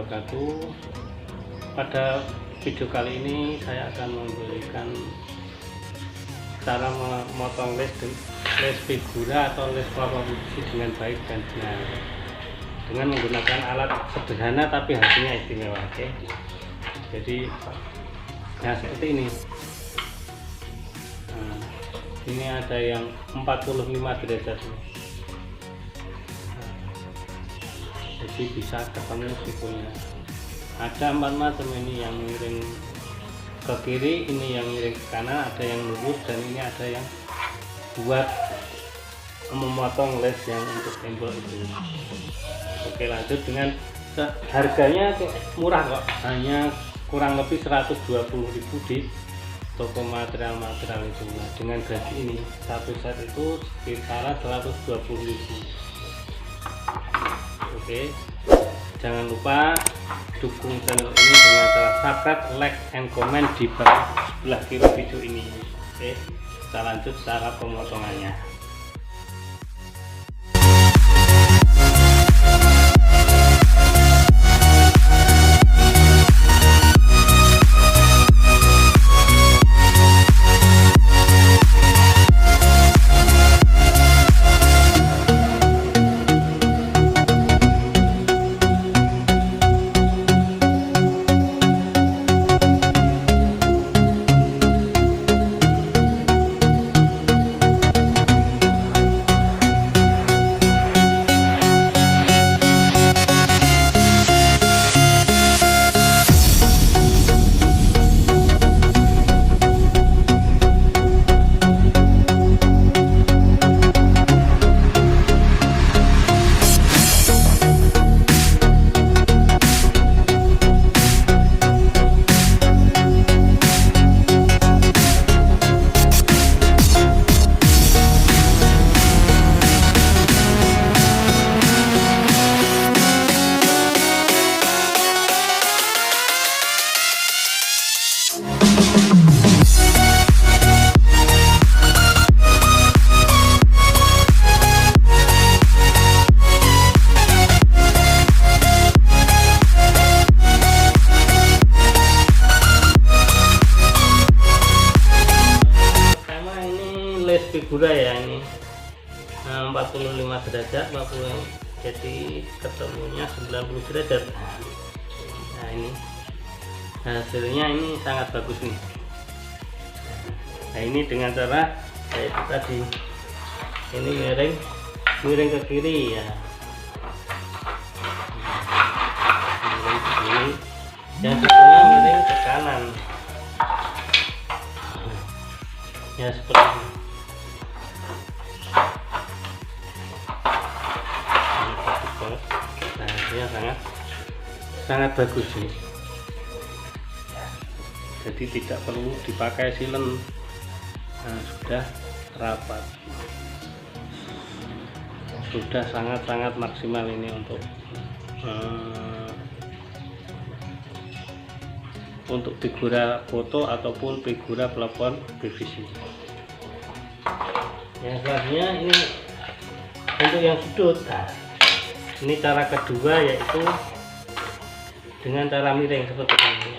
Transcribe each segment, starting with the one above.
wabarakatuh. Pada video kali ini saya akan memberikan cara memotong les figura atau les proporsi dengan baik dan benar dengan menggunakan alat sederhana tapi hasilnya istimewa. Oke, jadi nah seperti ini. Nah, ini ada yang 45 derajat. Jadi bisa ketemu sikunya. Ada 4 macam, ini yang miring ke kiri, ini yang miring ke kanan, ada yang lurus, dan ini ada yang buat memotong les yang untuk tembok itu. Oke, lanjut dengan harganya murah kok, hanya kurang lebih 120.000 di toko material itu. Nah, dengan gaji ini satu set itu sekitaran 120.000. Oke, jangan lupa dukung channel ini dengan cara subscribe, like, and comment di bawah sebelah kiri video ini. Oke, kita lanjut cara pemotongannya. Figura ya, ini 45 derajat, 40, jadi ketemunya 90 derajat. Nah, ini hasilnya ini sangat bagus nih. Nah, ini dengan cara kayak tadi, ini miring ke kiri ya, miring ke kiri, yang satunya miring ke kanan ya, seperti ini. Nah, hasilnya sangat bagus ini. Jadi tidak perlu dipakai silen. Nah, sudah rapat, sudah sangat maksimal ini untuk figura foto ataupun figura pelapon PVC. Yang selanjutnya ini untuk yang sudut. Nah, ini cara kedua, yaitu dengan cara miring seperti ini.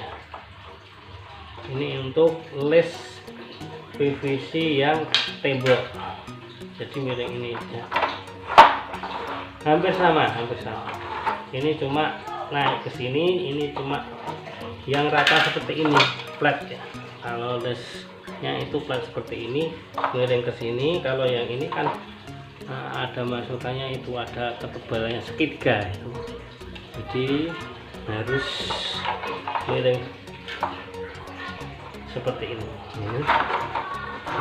Ini untuk les PVC yang tembok. Jadi miring ini ya. Hampir sama. Ini cuma naik ke sini, ini cuma yang rata seperti ini, flat ya. Kalau lesnya itu flat seperti ini, miring ke sini. Kalau yang ini kan ada masukannya, itu ada ketebalannya segitiga itu. Jadi harus miring seperti ini.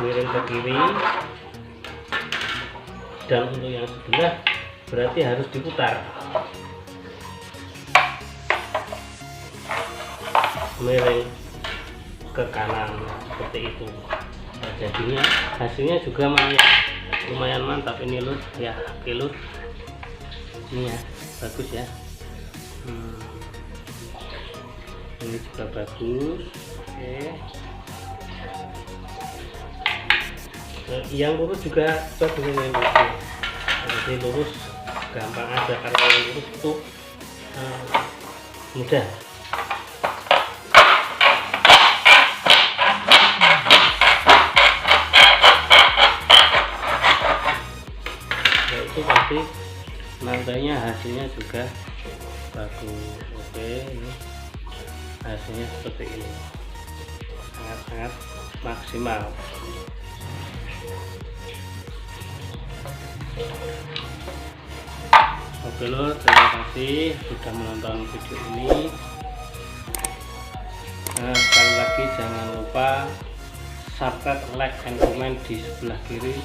Miring ke kiri, dan untuk yang sebelah berarti harus diputar, miring ke kanan seperti itu. Nah, jadinya hasilnya juga lumayan mantap ini lur ya. Oke lur, ini ya bagus ya. Ini juga bagus. Oke, yang lurus juga bagus ini. Jadi lurus gampang aja, karena yang lurus itu mudah. Itu pasti nantinya hasilnya juga bagus. Oke, ini hasilnya seperti ini, sangat-sangat maksimal. Oke lho, terima kasih sudah menonton video ini. Nah, sekali lagi jangan lupa subscribe, like, and comment di sebelah kiri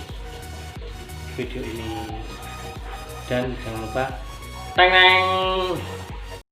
video ini, dan jangan lupa teng